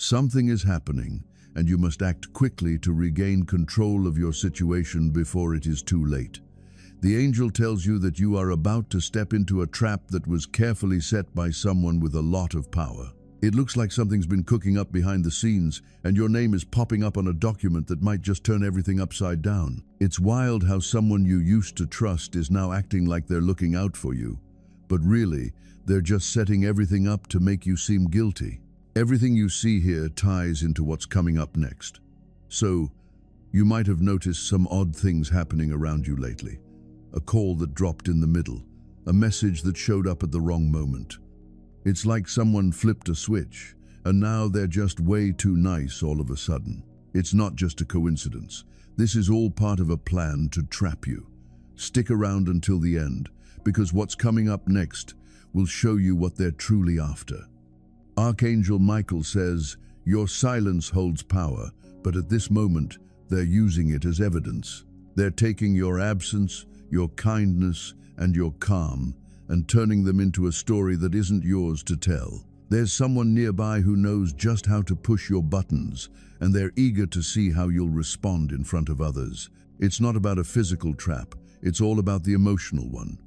Something is happening, and you must act quickly to regain control of your situation before it is too late. The angel tells you that you are about to step into a trap that was carefully set by someone with a lot of power. It looks like something's been cooking up behind the scenes, and your name is popping up on a document that might just turn everything upside down. It's wild how someone you used to trust is now acting like they're looking out for you. But really, they're just setting everything up to make you seem guilty. Everything you see here ties into what's coming up next. So, you might have noticed some odd things happening around you lately. A call that dropped in the middle, a message that showed up at the wrong moment. It's like someone flipped a switch, and now they're just way too nice all of a sudden. It's not just a coincidence. This is all part of a plan to trap you. Stick around until the end, because what's coming up next will show you what they're truly after. Archangel Michael says, "Your silence holds power, but at this moment, they're using it as evidence. They're taking your absence, your kindness, and your calm, and turning them into a story that isn't yours to tell. There's someone nearby who knows just how to push your buttons, and they're eager to see how you'll respond in front of others. It's not about a physical trap, it's all about the emotional one.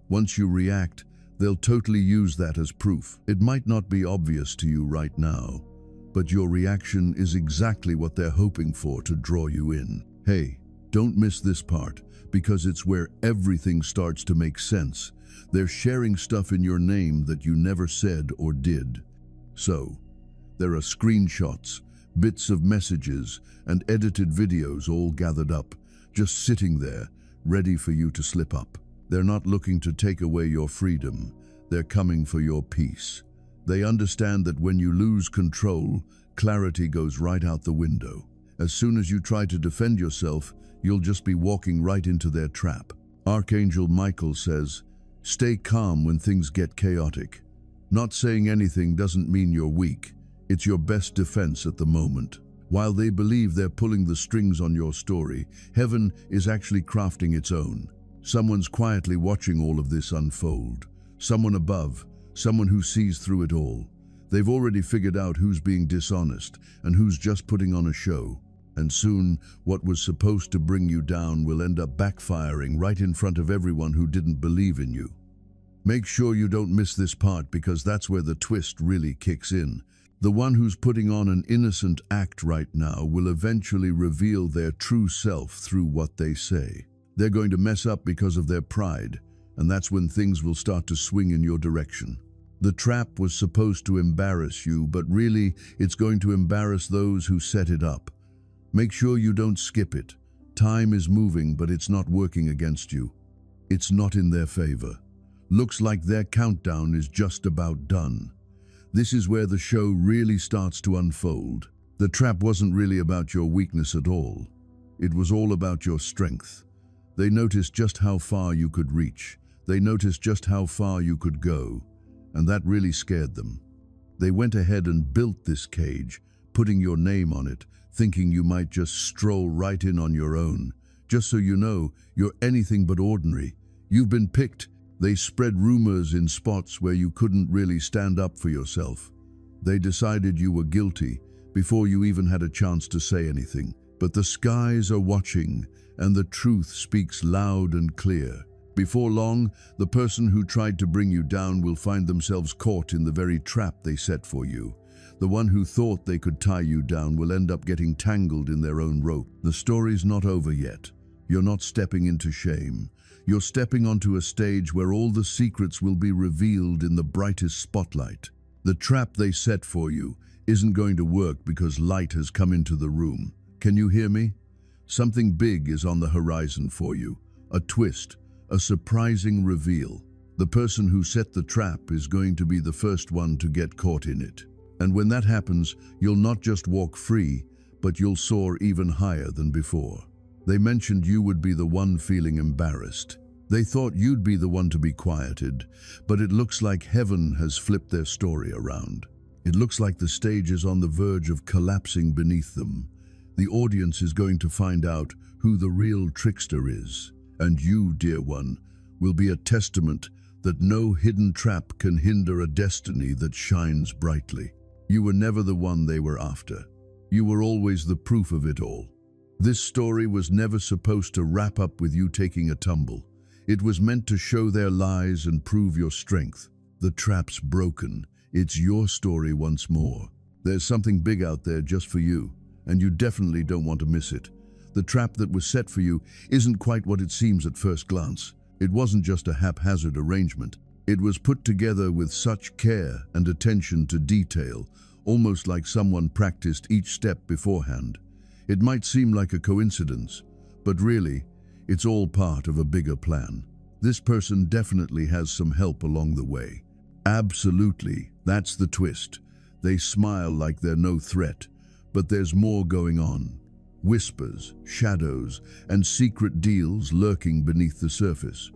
Once you react, they'll totally use that as proof. It might not be obvious to you right now, but your reaction is exactly what they're hoping for to draw you in. Hey, don't miss this part, because it's where everything starts to make sense. They're sharing stuff in your name that you never said or did. So, there are screenshots, bits of messages, and edited videos all gathered up, just sitting there, ready for you to slip up. They're not looking to take away your freedom. They're coming for your peace. They understand that when you lose control, clarity goes right out the window. As soon as you try to defend yourself, you'll just be walking right into their trap. Archangel Michael says, "Stay calm when things get chaotic. Not saying anything doesn't mean you're weak. It's your best defense at the moment." While they believe they're pulling the strings on your story, heaven is actually crafting its own. Someone's quietly watching all of this unfold. Someone above, someone who sees through it all. They've already figured out who's being dishonest and who's just putting on a show. And soon, what was supposed to bring you down will end up backfiring right in front of everyone who didn't believe in you. Make sure you don't miss this part, because that's where the twist really kicks in. The one who's putting on an innocent act right now will eventually reveal their true self through what they say. They're going to mess up because of their pride, and that's when things will start to swing in your direction. The trap was supposed to embarrass you, but really, it's going to embarrass those who set it up. Make sure you don't skip it. Time is moving, but it's not working against you. It's not in their favor. Looks like their countdown is just about done. This is where the show really starts to unfold. The trap wasn't really about your weakness at all. It was all about your strength. They noticed just how far you could reach. They noticed just how far you could go, and that really scared them. They went ahead and built this cage, putting your name on it, thinking you might just stroll right in on your own. Just so you know, you're anything but ordinary. You've been picked. They spread rumors in spots where you couldn't really stand up for yourself. They decided you were guilty before you even had a chance to say anything. But the skies are watching, and the truth speaks loud and clear. Before long, the person who tried to bring you down will find themselves caught in the very trap they set for you. The one who thought they could tie you down will end up getting tangled in their own rope. The story's not over yet. You're not stepping into shame. You're stepping onto a stage where all the secrets will be revealed in the brightest spotlight. The trap they set for you isn't going to work because light has come into the room. Can you hear me? Something big is on the horizon for you. A twist, a surprising reveal. The person who set the trap is going to be the first one to get caught in it. And when that happens, you'll not just walk free, but you'll soar even higher than before. They mentioned you would be the one feeling embarrassed. They thought you'd be the one to be quieted, but it looks like heaven has flipped their story around. It looks like the stage is on the verge of collapsing beneath them. The audience is going to find out who the real trickster is. And you, dear one, will be a testament that no hidden trap can hinder a destiny that shines brightly. You were never the one they were after. You were always the proof of it all. This story was never supposed to wrap up with you taking a tumble. It was meant to show their lies and prove your strength. The trap's broken. It's your story once more. There's something big out there just for you, and you definitely don't want to miss it. The trap that was set for you isn't quite what it seems at first glance. It wasn't just a haphazard arrangement. It was put together with such care and attention to detail, almost like someone practiced each step beforehand. It might seem like a coincidence, but really, it's all part of a bigger plan. This person definitely has some help along the way. Absolutely, that's the twist. They smile like they're no threat, but there's more going on. Whispers, shadows, and secret deals lurking beneath the surface.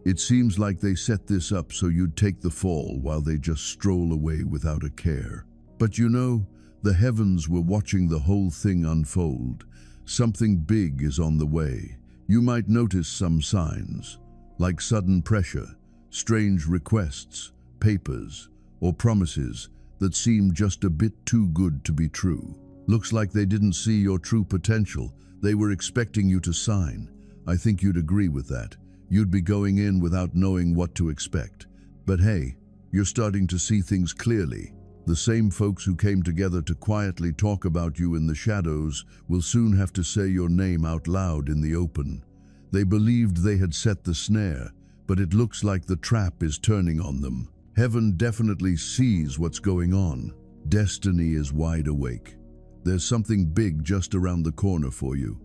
It seems like they set this up so you'd take the fall while they just stroll away without a care. But you know, the heavens were watching the whole thing unfold. Something big is on the way. You might notice some signs, like sudden pressure, strange requests, papers, or promises that seem just a bit too good to be true. Looks like they didn't see your true potential. They were expecting you to sign. I think you'd agree with that. You'd be going in without knowing what to expect. But hey, you're starting to see things clearly. The same folks who came together to quietly talk about you in the shadows will soon have to say your name out loud in the open. They believed they had set the snare, but it looks like the trap is turning on them. Heaven definitely sees what's going on. Destiny is wide awake. There's something big just around the corner for you.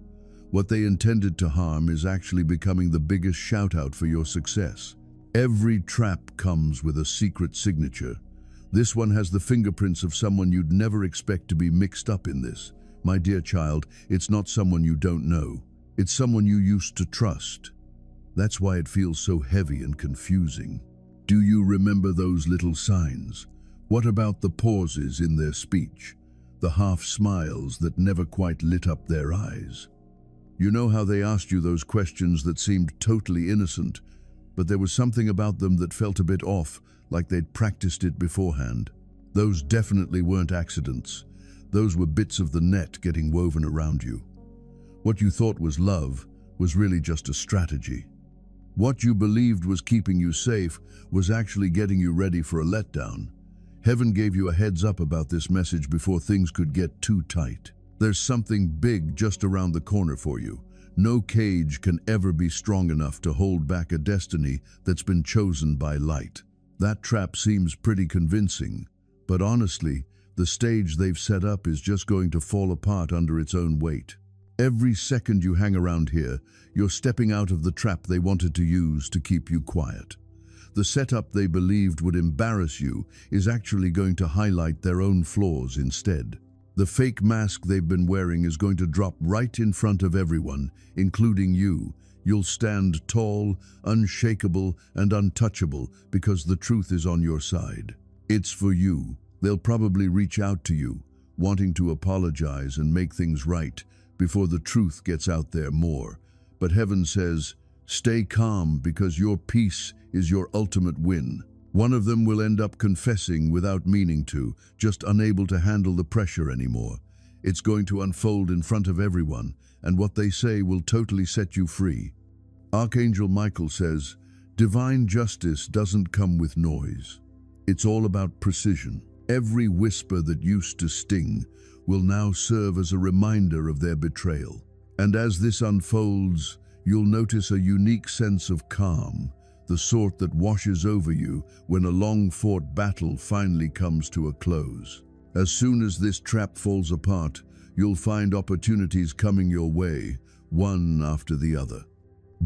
What they intended to harm is actually becoming the biggest shout-out for your success. Every trap comes with a secret signature. This one has the fingerprints of someone you'd never expect to be mixed up in this. My dear child, it's not someone you don't know. It's someone you used to trust. That's why it feels so heavy and confusing. Do you remember those little signs? What about the pauses in their speech? The half smiles that never quite lit up their eyes? You know how they asked you those questions that seemed totally innocent, but there was something about them that felt a bit off, like they'd practiced it beforehand. Those definitely weren't accidents. Those were bits of the net getting woven around you. What you thought was love was really just a strategy. What you believed was keeping you safe was actually getting you ready for a letdown. Heaven gave you a heads up about this message before things could get too tight. There's something big just around the corner for you. No cage can ever be strong enough to hold back a destiny that's been chosen by light. That trap seems pretty convincing, but honestly, the stage they've set up is just going to fall apart under its own weight. Every second you hang around here, you're stepping out of the trap they wanted to use to keep you quiet. The setup they believed would embarrass you is actually going to highlight their own flaws instead. The fake mask they've been wearing is going to drop right in front of everyone, including you. You'll stand tall, unshakable, and untouchable because the truth is on your side. It's for you. They'll probably reach out to you, wanting to apologize and make things right before the truth gets out there more. But heaven says, stay calm because your peace is your ultimate win. One of them will end up confessing without meaning to, just unable to handle the pressure anymore. It's going to unfold in front of everyone, and what they say will totally set you free. Archangel Michael says, divine justice doesn't come with noise. It's all about precision. Every whisper that used to sting will now serve as a reminder of their betrayal. And as this unfolds, you'll notice a unique sense of calm, the sort that washes over you when a long-fought battle finally comes to a close. As soon as this trap falls apart, you'll find opportunities coming your way, one after the other.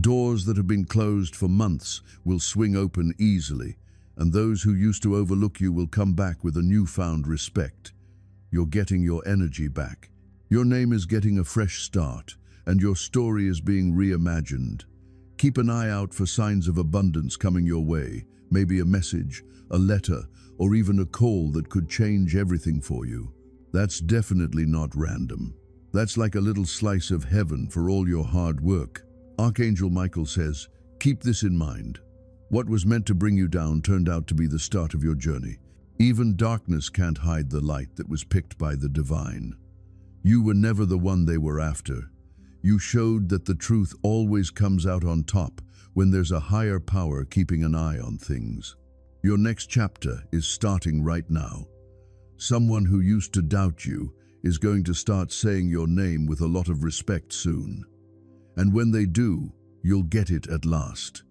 Doors that have been closed for months will swing open easily, and those who used to overlook you will come back with a newfound respect. You're getting your energy back. Your name is getting a fresh start, and your story is being reimagined. Keep an eye out for signs of abundance coming your way, maybe a message, a letter, or even a call that could change everything for you. That's definitely not random. That's like a little slice of heaven for all your hard work. Archangel Michael says, keep this in mind. What was meant to bring you down turned out to be the start of your journey. Even darkness can't hide the light that was picked by the divine. You were never the one they were after. You showed that the truth always comes out on top when there's a higher power keeping an eye on things. Your next chapter is starting right now. Someone who used to doubt you is going to start saying your name with a lot of respect soon. And when they do, you'll get it at last.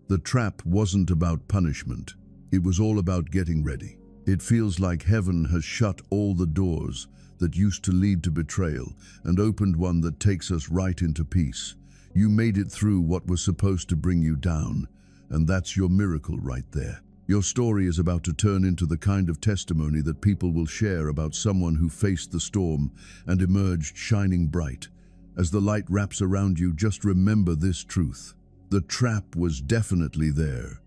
The trap wasn't about punishment. It was all about getting ready. It feels like heaven has shut all the doors that used to lead to betrayal and opened one that takes us right into peace. You made it through what was supposed to bring you down, and that's your miracle right there. Your story is about to turn into the kind of testimony that people will share about someone who faced the storm and emerged shining bright. As the light wraps around you, just remember this truth. The trap was definitely there,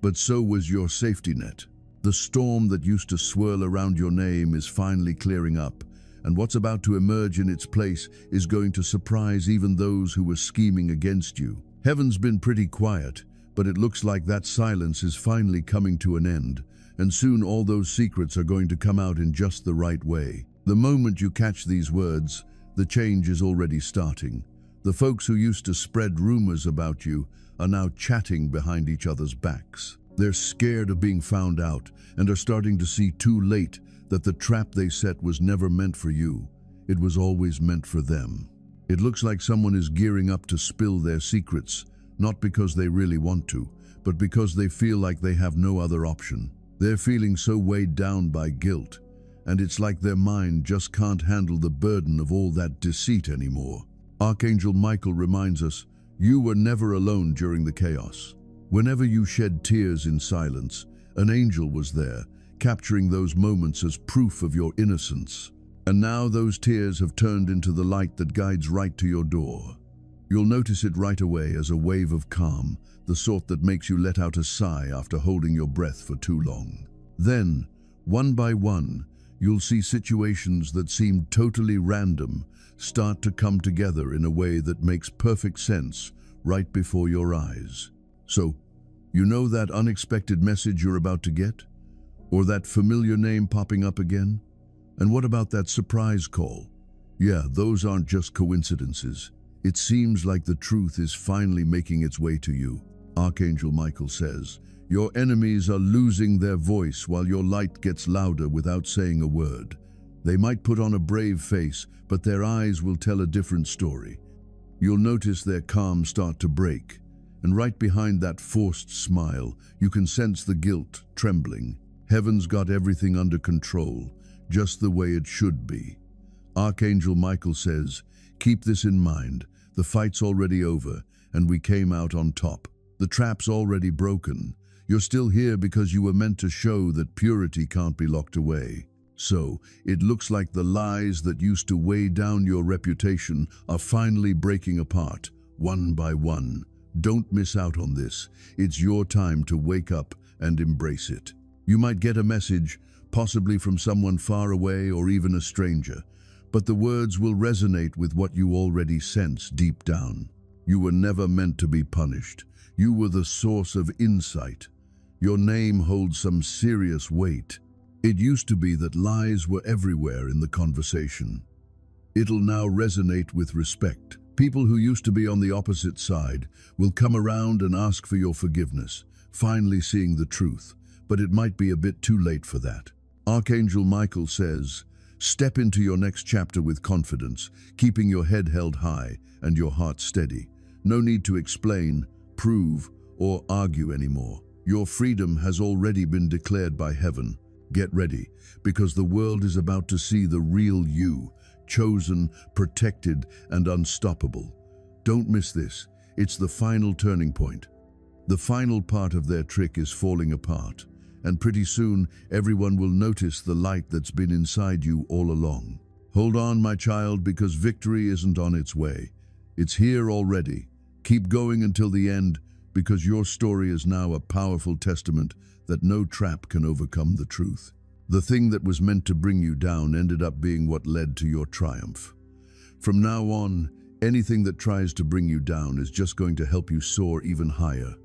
but so was your safety net. The storm that used to swirl around your name is finally clearing up, and what's about to emerge in its place is going to surprise even those who were scheming against you. Heaven's been pretty quiet, but it looks like that silence is finally coming to an end, and soon all those secrets are going to come out in just the right way. The moment you catch these words, the change is already starting. The folks who used to spread rumors about you are now chatting behind each other's backs. They're scared of being found out and are starting to see too late that the trap they set was never meant for you. It was always meant for them. It looks like someone is gearing up to spill their secrets, not because they really want to, but because they feel like they have no other option. They're feeling so weighed down by guilt, and it's like their mind just can't handle the burden of all that deceit anymore. Archangel Michael reminds us, you were never alone during the chaos. Whenever you shed tears in silence, an angel was there, capturing those moments as proof of your innocence. And now those tears have turned into the light that guides right to your door. You'll notice it right away as a wave of calm, the sort that makes you let out a sigh after holding your breath for too long. Then, one by one, you'll see situations that seemed totally random start to come together in a way that makes perfect sense right before your eyes. So, you know that unexpected message you're about to get? Or that familiar name popping up again? And what about that surprise call? Yeah, those aren't just coincidences. It seems like the truth is finally making its way to you. Archangel Michael says, your enemies are losing their voice while your light gets louder without saying a word. They might put on a brave face, but their eyes will tell a different story. You'll notice their calm start to break, and right behind that forced smile, you can sense the guilt trembling. Heaven's got everything under control, just the way it should be. Archangel Michael says, keep this in mind. The fight's already over, and we came out on top. The trap's already broken. You're still here because you were meant to show that purity can't be locked away. So, it looks like the lies that used to weigh down your reputation are finally breaking apart, one by one. Don't miss out on this. It's your time to wake up and embrace it. You might get a message, possibly from someone far away or even a stranger, but the words will resonate with what you already sense deep down. You were never meant to be punished. You were the source of insight. Your name holds some serious weight. It used to be that lies were everywhere in the conversation. It'll now resonate with respect. People who used to be on the opposite side will come around and ask for your forgiveness, finally seeing the truth, but it might be a bit too late for that. Archangel Michael says, step into your next chapter with confidence, keeping your head held high and your heart steady. No need to explain, prove, or argue anymore. Your freedom has already been declared by heaven. Get ready, because the world is about to see the real you, chosen, protected, and unstoppable. Don't miss this. It's the final turning point. The final part of their trick is falling apart, and pretty soon everyone will notice the light that's been inside you all along. Hold on, my child, because victory isn't on its way. It's here already. Keep going until the end, because your story is now a powerful testament that no trap can overcome the truth. The thing that was meant to bring you down ended up being what led to your triumph. From now on, anything that tries to bring you down is just going to help you soar even higher.